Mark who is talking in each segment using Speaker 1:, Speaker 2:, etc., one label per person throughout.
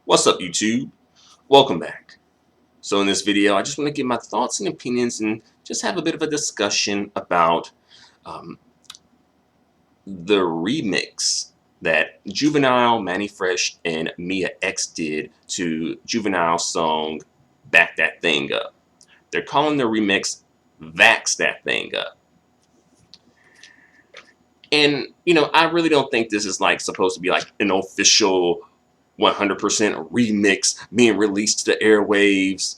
Speaker 1: What's up, YouTube? Welcome back. So in this video, I just want to give my thoughts and opinions and just have a bit of a discussion about um, the remix that Juvenile, Mannie Fresh, and Mia X did to Juvenile's song Back That Thing Up. They're calling the remix Vax That Thing Up. And, I really don't think this is like supposed to be like an official 100% remix being released to the airwaves,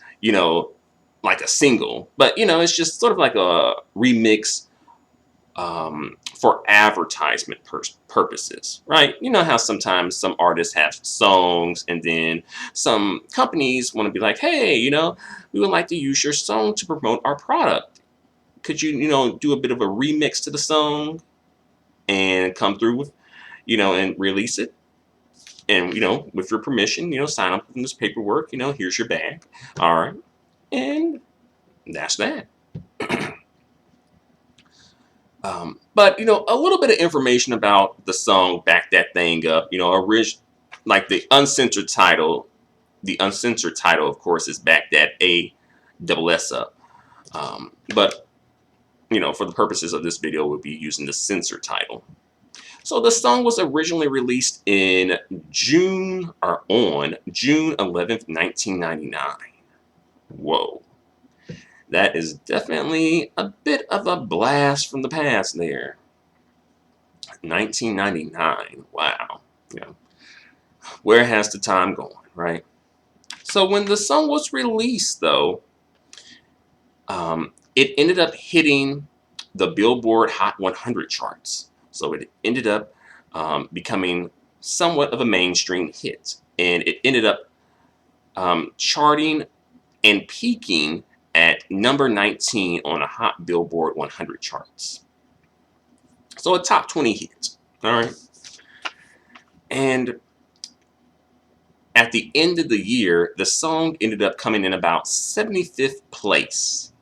Speaker 1: like a single. But, it's just sort of like a remix for advertisement purposes, right? You know how sometimes some artists have songs and then some companies want to be like, hey, we would like to use your song to promote our product. Could you, do a bit of a remix to the song and come through with, and release it? And, with your permission, sign up in this paperwork, here's your bag. All right. And that's that. But, a little bit of information about the song Back That Thing Up, like the uncensored title. The uncensored title, of course, is Back That A-double-S Up. But, for the purposes of this video, we'll be using the censored title. So the song was originally released in June 11th, 1999. Whoa. That is definitely a bit of a blast from the past there. 1999. Wow. Where has the time gone, right? So when the song was released, though, it ended up hitting the Billboard Hot 100 charts. So it ended up becoming somewhat of a mainstream hit. And it ended up charting and peaking at number 19 on a hot Billboard 100 charts. So a top 20 hit. All right. And at the end of the year, the song ended up coming in about 75th place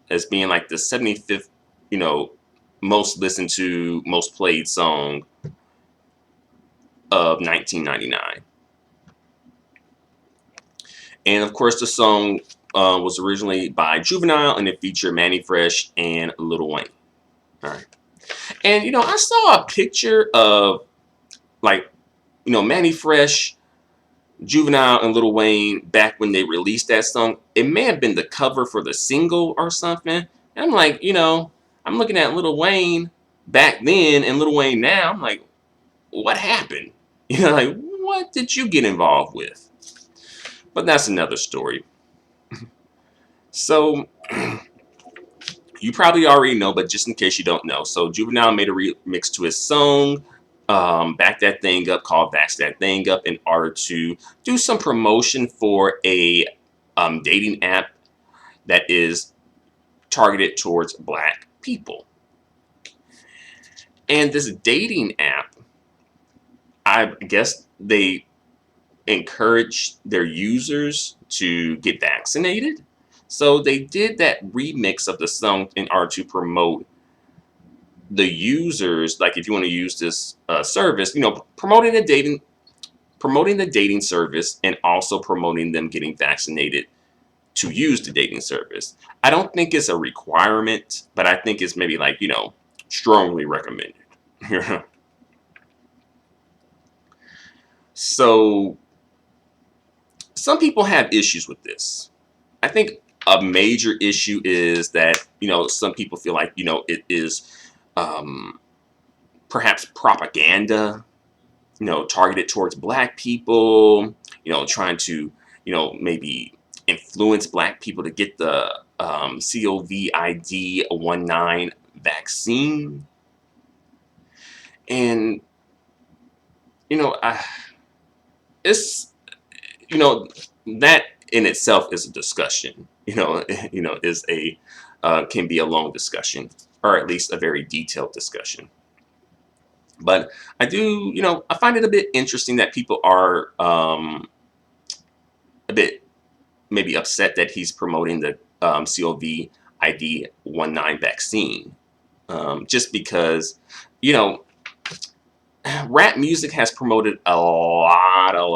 Speaker 1: as being like the 75th, most listened to, most played song of 1999. And of course, the song was originally by Juvenile, and it featured Mannie Fresh and Lil Wayne. All right. And, I saw a picture of, like, Mannie Fresh, Juvenile, and Lil Wayne back when they released that song. It may have been the cover for the single or something. And I'm like, I'm looking at Lil Wayne back then and Lil Wayne now. I'm like, what happened? Like, what did you get involved with? But that's another story. So, you probably already know, but just in case you don't know. So, Juvenile made a remix to his song, Back That Thing Up, called Vax That Thing Up, in order to do some promotion for a dating app that is targeted towards Black people. And this dating app, I guess they encourage their users to get vaccinated. So they did that remix of the song in order to promote the users. Like, if you want to use this service, promoting the dating service and also promoting them getting vaccinated to use the dating service. I don't think it's a requirement, but I think it's maybe like, strongly recommended. So some people have issues with this. I think a major issue is that, some people feel like, it is perhaps propaganda, targeted towards Black people, trying to, maybe influence Black people to get the COVID-19 vaccine. And, it's, that in itself is a discussion, is a, can be a long discussion, or at least a very detailed discussion. But I do, I find it a bit interesting that people are a bit maybe upset that he's promoting the COVID-19 vaccine. Just because, rap music has promoted a lot of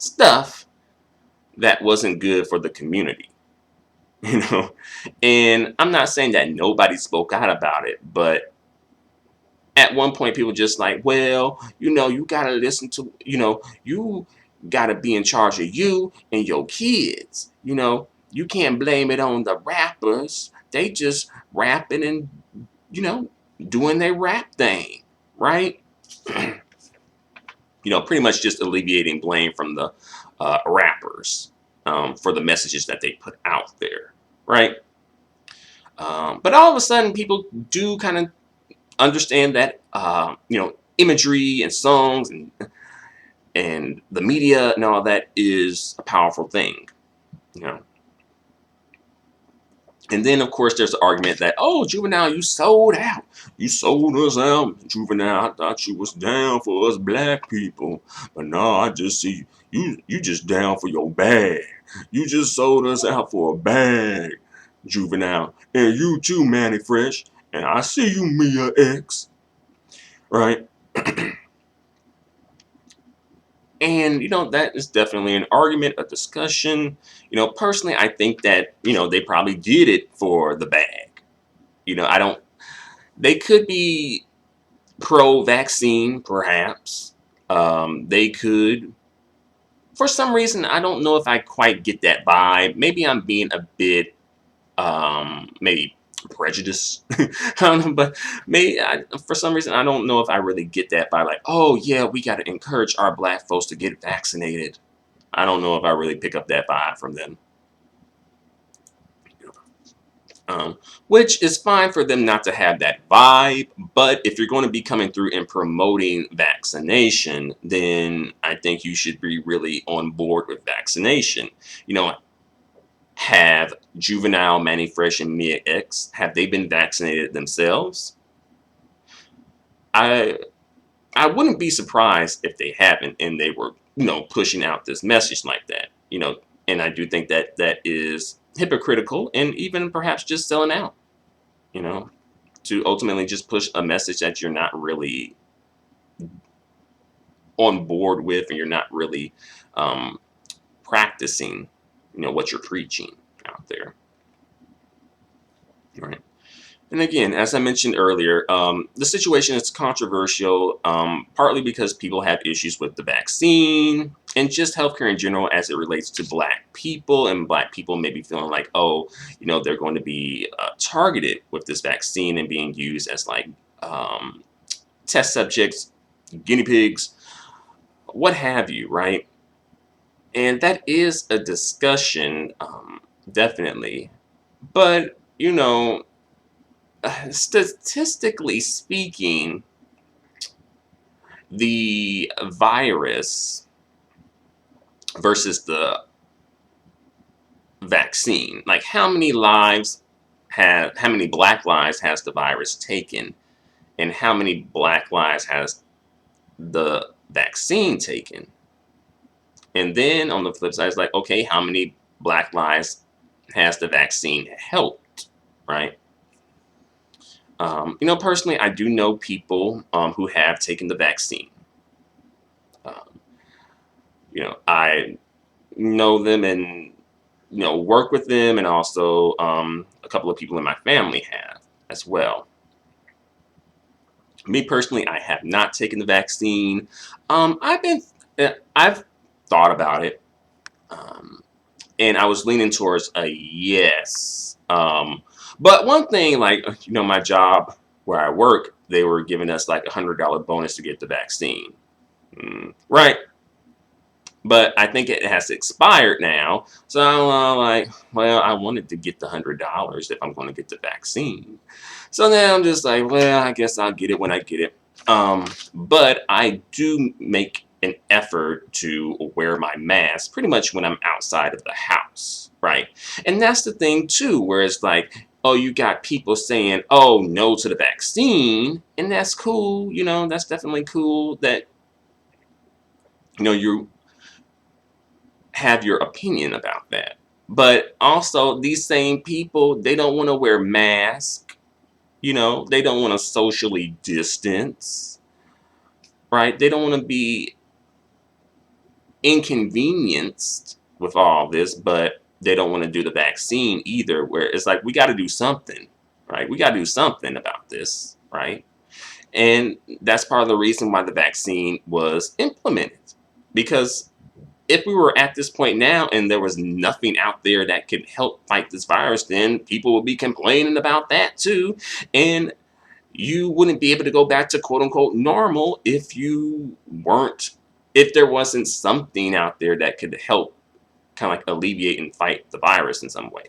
Speaker 1: stuff that wasn't good for the community, you know. And I'm not saying that nobody spoke out about it, but at one point people just like, well, you gotta listen to, you gotta be in charge of you and your kids. You can't blame it on the rappers. They just rapping and you know doing their rap thing, right? Pretty much just alleviating blame from the rappers, for the messages that they put out there, right? But all of a sudden, people do kind of understand that imagery and songs and the media and all that is a powerful thing, you know. And then, of course, there's the argument that, oh, Juvenile, you sold out. You sold us out, Juvenile. I thought you was down for us black people. But no, I just see you just down for your bag. You just sold us out for a bag, Juvenile. And you too, Mannie Fresh. And I see you, Mia X. Right? And, that is definitely an argument, a discussion. Personally, I think that, they probably did it for the bag. I don't, they could be pro-vaccine, perhaps. They could, for some reason, I don't know if I quite get that vibe. Maybe I'm being a bit, maybe prejudiced. I don't know, but for some reason, I don't know if I really get that vibe. Like, oh yeah, we got to encourage our black folks to get vaccinated. I don't know if I really pick up that vibe from them. Which is fine for them not to have that vibe, but if you're going to be coming through and promoting vaccination, then I think you should be really on board with vaccination. Have Juvenile, Mannie Fresh, and Mia X, have they been vaccinated themselves? I I wouldn't be surprised if they haven't and they were, pushing out this message like that, and I do think that that is hypocritical and even perhaps just selling out, you know, to ultimately just push a message that you're not really on board with and you're not really um, practicing, what you're preaching out there, right? And again, as I mentioned earlier, the situation is controversial, partly because people have issues with the vaccine and just healthcare in general as it relates to Black people, and Black people maybe feeling like, oh, they're going to be targeted with this vaccine and being used as like um, test subjects, guinea pigs, what have you, right? And that is a discussion, definitely. But, statistically speaking, the virus versus the vaccine, like how many Black lives has the virus taken, and how many Black lives has the vaccine taken? And then on the flip side, it's like, okay, how many Black lives has the vaccine helped, right? Personally, I do know people who have taken the vaccine. Um, I know them and work with them, and also a couple of people in my family have as well. Me personally, I have not taken the vaccine. I've thought about it, um, and I was leaning towards a yes. But one thing, like my job where I work, they were giving us like $100 bonus to get the vaccine. Right. But I think it has expired now. So I'm like, well, I wanted to get the $100 if I'm going to get the vaccine. So then I'm just like, well, I guess I'll get it when I get it. But I do make an effort to wear my mask pretty much when I'm outside of the house, right? And that's the thing too, where it's like, oh, you got people saying, oh, no to the vaccine, and that's cool. That's definitely cool that you have your opinion about that. But also, these same people, they don't want to wear masks. They don't want to socially distance, right? They don't want to be inconvenienced with all this, but they don't want to do the vaccine either, where it's like, we got to do something, right? We got to do something about this, right? And that's part of the reason why the vaccine was implemented. Because if we were at this point now and there was nothing out there that could help fight this virus, then people would be complaining about that too. And you wouldn't be able to go back to quote unquote normal if there wasn't something out there that could help kind of like alleviate and fight the virus in some way,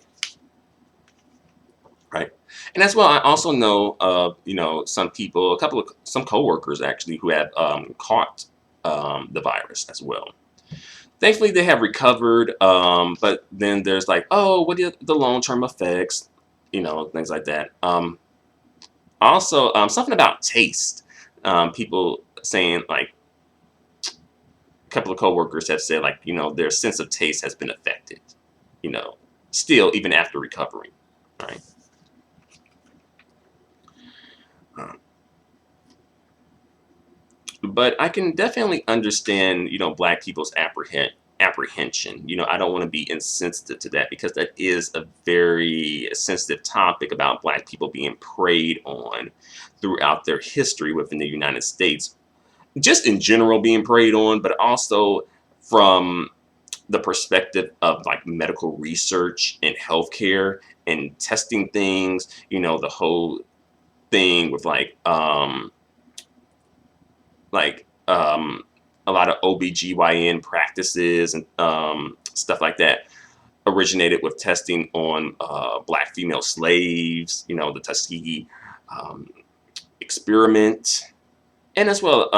Speaker 1: right? And as well, I also know of some people, some coworkers actually who have caught the virus as well. Thankfully, they have recovered, but then there's like, oh, what are the long-term effects, things like that. Also, something about taste. People saying like a couple of coworkers have said like their sense of taste has been affected. You know, still even after recovering, right? Um, but I can definitely understand Black people's apprehension. I don't want to be insensitive to that because that is a very sensitive topic about Black people being preyed on throughout their history within the United States, just in general being preyed on, but also from the perspective of like medical research and healthcare and testing things, the whole thing with a lot of OBGYN practices and stuff like that originated with testing on Black female slaves, the Tuskegee um, experiment, and as well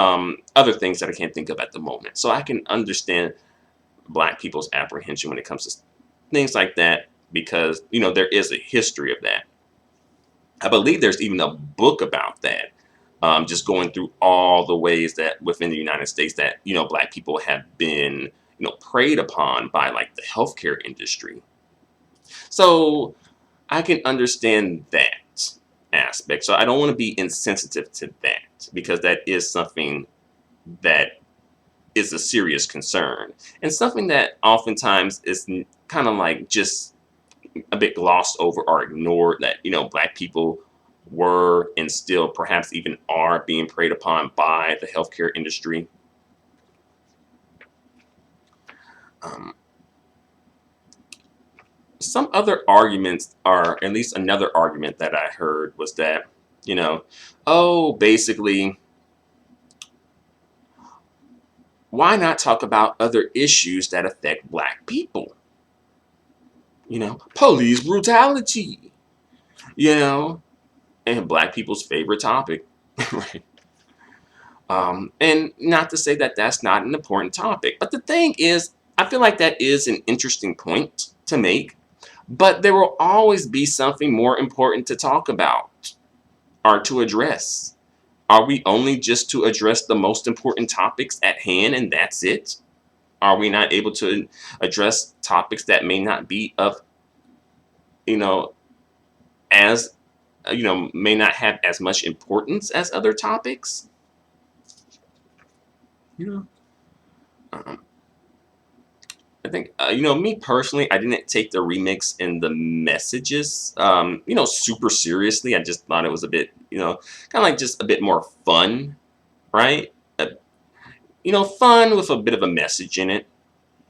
Speaker 1: other things that I can't think of at the moment. So I can understand Black people's apprehension when it comes to things like that because, there is a history of that. I believe there's even a book about that, just going through all the ways that within the United States that, Black people have been, preyed upon by like the healthcare industry. So I can understand that aspect. So I don't want to be insensitive to that because that is something that is a serious concern and something that oftentimes is kind of like just a bit glossed over or ignored that, Black people were and still perhaps even are being preyed upon by the healthcare industry. Um, some other arguments, or at least another argument that I heard was that, oh, basically, why not talk about other issues that affect Black people? Police brutality, and Black people's favorite topic, right? And not to say that that's not an important topic, but the thing is, I feel like that is an interesting point to make, but there will always be something more important to talk about or to address. Are we only just to address the most important topics at hand and that's it? Are we not able to address topics that may not be of, you know, as, may not have as much importance as other topics? You know, um, I think, me personally, I didn't take the remix and the messages, super seriously. I just thought it was a bit, kind of like just a bit more fun, right? Fun with a bit of a message in it.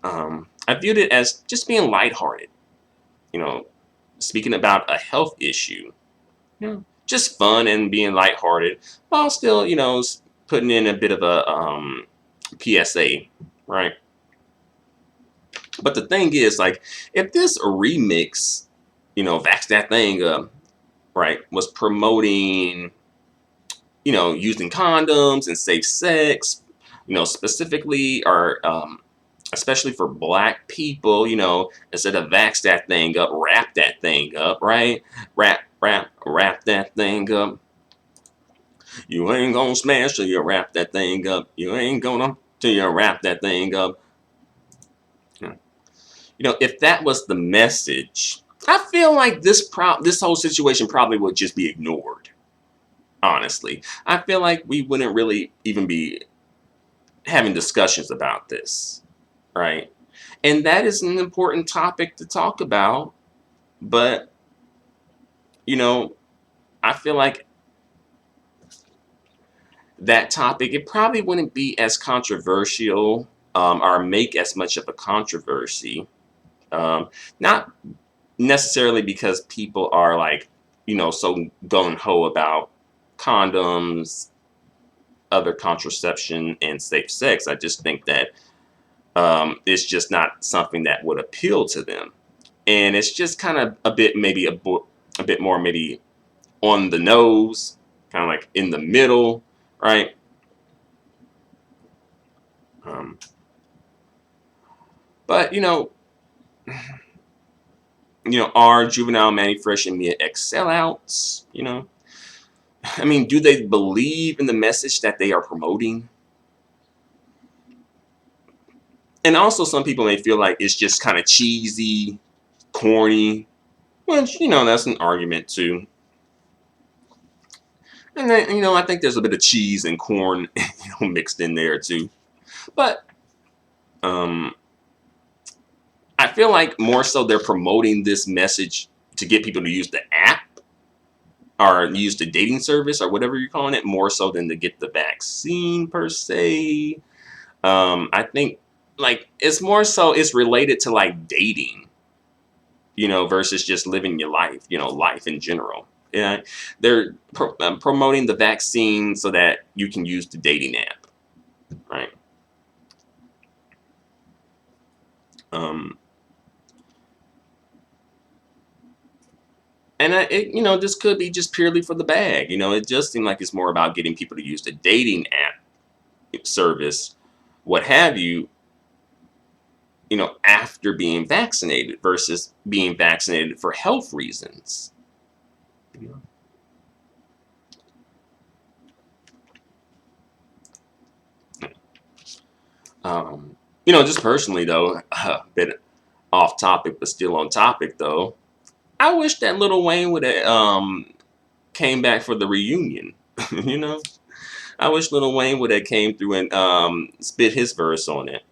Speaker 1: I viewed it as just being lighthearted, you know, speaking about a health issue, just fun and being lighthearted while still, putting in a bit of a PSA, right? But the thing is, like, if this remix, Vax That Thing Up, right, was promoting, using condoms and safe sex, specifically or especially for Black people, instead of Vax That Thing Up, wrap that thing up, right? Wrap that thing up. You ain't gonna smash till you wrap that thing up. You ain't gonna till you wrap that thing up. If that was the message, I feel like this whole situation probably would just be ignored. Honestly, I feel like we wouldn't really even be having discussions about this. right? And that is an important topic to talk about. But, you know, I feel like that topic, it probably wouldn't be as controversial, or make as much of a controversy. Not necessarily because people are like, so gung ho about condoms, other contraception, and safe sex. I just think that it's just not something that would appeal to them. And it's just kind of a bit, maybe a bit more, maybe on the nose, kind of like in the middle, right? Um, but are Juvenile, Mannie Fresh, and Mia X sellouts? I mean, do they believe in the message that they are promoting? And also, some people may feel like it's just kind of cheesy, corny, which, that's an argument too. And then, I think there's a bit of cheese and corn, mixed in there too. But um, I feel like more so they're promoting this message to get people to use the app or use the dating service or whatever you're calling it, more so than to get the vaccine per se. I think like it's more so it's related to like dating, versus just living your life, life in general. Yeah, they're promoting the vaccine so that you can use the dating app, right? Um, and this could be just purely for the bag. It just seemed like it's more about getting people to use the dating app service, what have you, after being vaccinated versus being vaccinated for health reasons. You know? Just personally though, a bit off topic, but still on topic though. I wish that Lil Wayne would have came back for the reunion. you know, I wish Lil Wayne would have came through and spit his verse on it.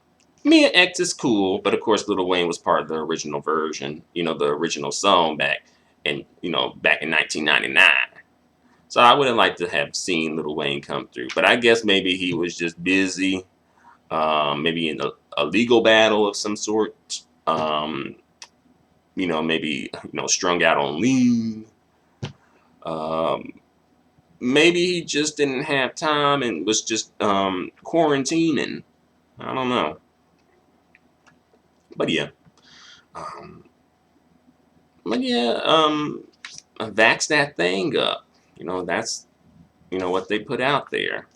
Speaker 1: Mia X is cool, but of course Lil Wayne was part of the original version. The original song back in 1999. So I would have liked to have seen Lil Wayne come through, but I guess maybe he was just busy, maybe in a legal battle of some sort. Maybe strung out on lean. Um, Maybe he just didn't have time and was just quarantining. I don't know, but yeah, um, vax that thing up. That's what they put out there.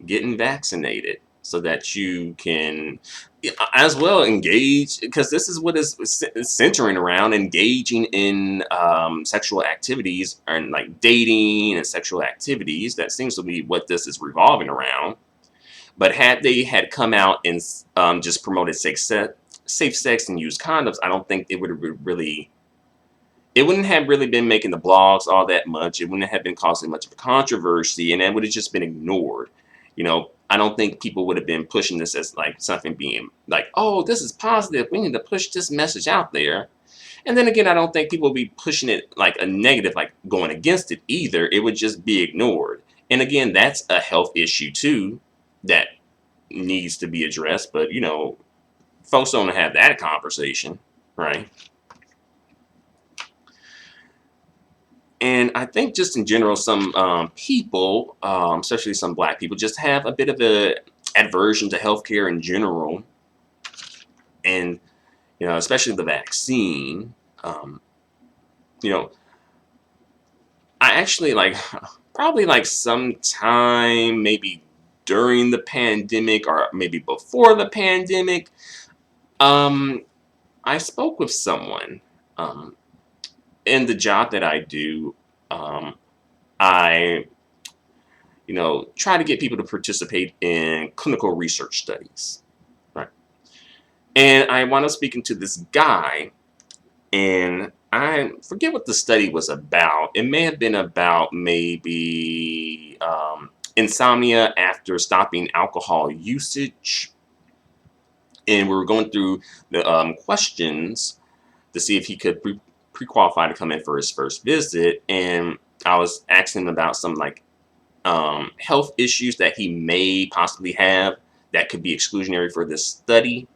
Speaker 1: Getting vaccinated so that you can as well engage, because this is what is centering around engaging in sexual activities and like dating and sexual activities. That seems to be what this is revolving around. But had they had come out and just promoted safe sex and used condoms, I don't think it would have really it wouldn't have really been making the blogs all that much. It wouldn't have been causing much of a controversy, and it would have just been ignored. I don't think people would have been pushing this as like something being like, oh, this is positive. We need to push this message out there. And then again, I don't think people would be pushing it like a negative, like going against it either. It would just be ignored. And again, that's a health issue too that needs to be addressed. But folks don't have that conversation, right? And I think just in general, some people, especially some Black people, just have a bit of a aversion to healthcare in general, and especially the vaccine. Um, you know, I actually like probably like sometime maybe during the pandemic or maybe before the pandemic. Um, I spoke with someone um, in the job that I do. I try to get people to participate in clinical research studies, right? And I wound up speaking to this guy, and I forget what the study was about. It may have been about maybe insomnia after stopping alcohol usage. and we were going through the questions to see if he could pre-qualify to come in for his first visit, and I was asking him about some like health issues that he may possibly have that could be exclusionary for this study.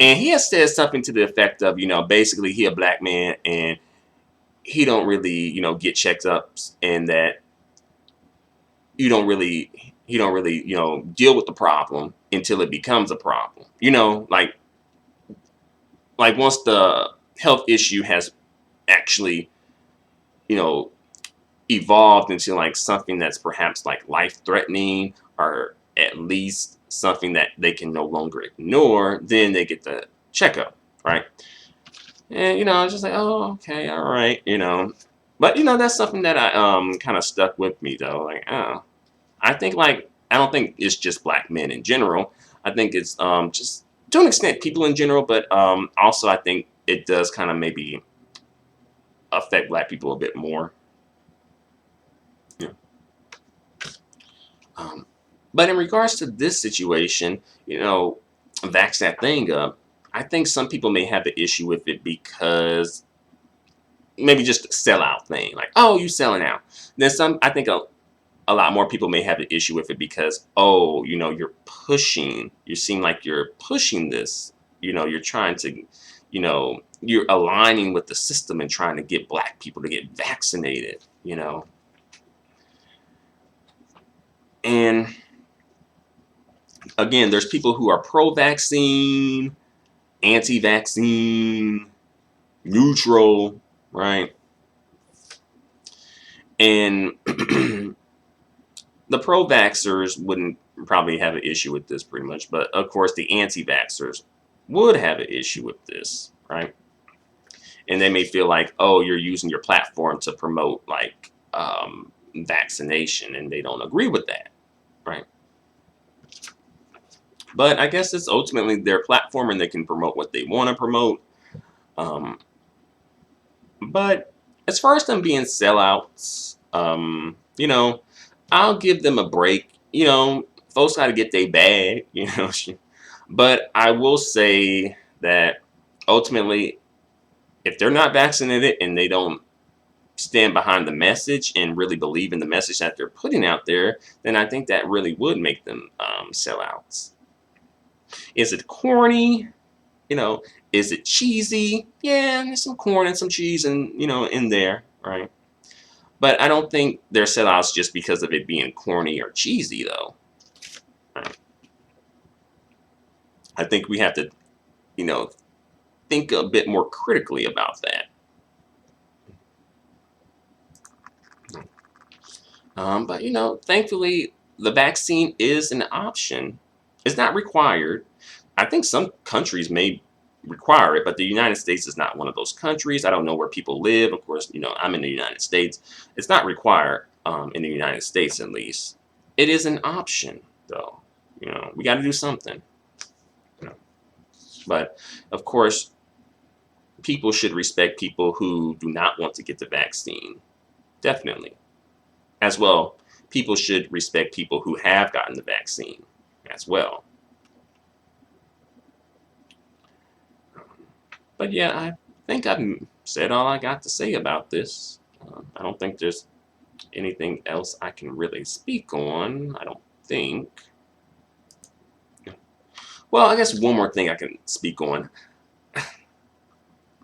Speaker 1: And he has said something to the effect of, basically he a black man and he don't really, get checked ups, and that you don't really he don't really, deal with the problem until it becomes a problem. Like once the health issue has actually, you know, evolved into like something that's perhaps like life threatening, or at least something that they can no longer ignore, then they get the checkup, right? And I was just like, oh, okay, all right, But that's something that I kind of stuck with me though. Like, oh, I think like I don't think it's just black men in general. I think it's just to an extent people in general, but also I think it does kind of maybe affect black people a bit more. Yeah. Um, but in regards to this situation, vax that thing up. I think some people may have an issue with it because maybe just a sellout thing, like, oh, you selling out. Then some, I think a lot more people may have an issue with it because, oh, you seem like you're pushing this, you're trying to, you're aligning with the system and trying to get black people to get vaccinated. And again, there's people who are pro-vaccine, anti-vaccine, neutral, right? And the pro-vaxxers wouldn't probably have an issue with this pretty much, but of course the anti-vaxxers would have an issue with this, right? And they may feel like, oh, you're using your platform to promote like vaccination, and they don't agree with that, right? But I guess it's ultimately their platform, and they can promote what they want to promote. Um, but as far as them being sellouts, I'll give them a break. Folks got to get their bag. But I will say that ultimately, if they're not vaccinated and they don't stand behind the message and really believe in the message that they're putting out there, then I think that really would make them sellouts. Is it corny? Is it cheesy? Yeah, there's some corn and some cheese and in there, right? But I don't think they're sellouts just because of it being corny or cheesy, though. Right? I think we have to, think a bit more critically about that. But thankfully, the vaccine is an option. It's not required. I think some countries may require it, but the United States is not one of those countries. I don't know where people live. Of course, I'm in the United States. It's not required in the United States, at least. It is an option, though. We got to do something. But of course, people should respect people who do not want to get the vaccine. Definitely. As well, people should respect people who have gotten the vaccine as well. But yeah, I think I've said all I got to say about this. I don't think there's anything else I can really speak on. I don't think. Well, I guess one more thing I can speak on.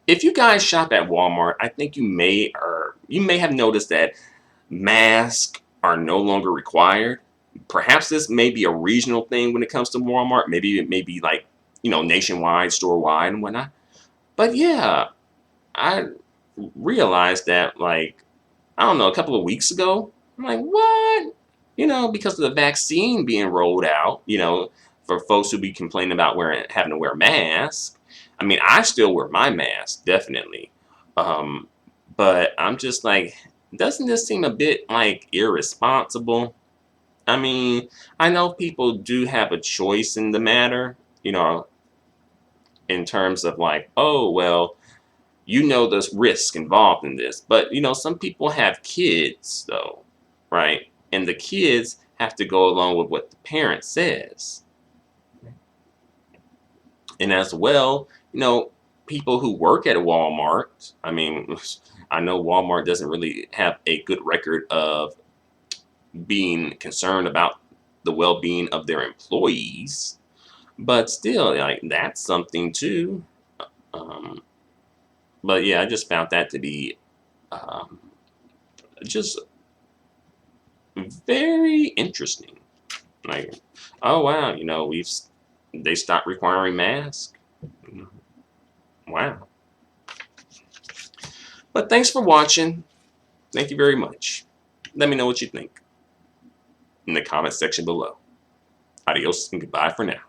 Speaker 1: If you guys shop at Walmart, I think you may have noticed that masks are no longer required. Perhaps this may be a regional thing when it comes to Walmart. Maybe it may be like, nationwide, store-wide and whatnot. But yeah, I realized that like, I don't know, a couple of weeks ago. I'm like, what? Because of the vaccine being rolled out, for folks who be complaining about having to wear masks. I mean, I still wear my mask, definitely. Um, but I'm just like, doesn't this seem a bit like irresponsible? I mean, I know people do have a choice in the matter, in terms of like, oh, well, the risk involved in this. But, some people have kids, though, right? And the kids have to go along with what the parent says. And as well, people who work at Walmart, I mean, I know Walmart doesn't really have a good record of being concerned about the well-being of their employees, but still, like, that's something too. Um, but yeah, I just found that to be um, just very interesting. Like, oh wow, they stopped requiring masks. Wow. But thanks for watching. Thank you very much. Let me know what you think in the comment section below. Adios and goodbye for now.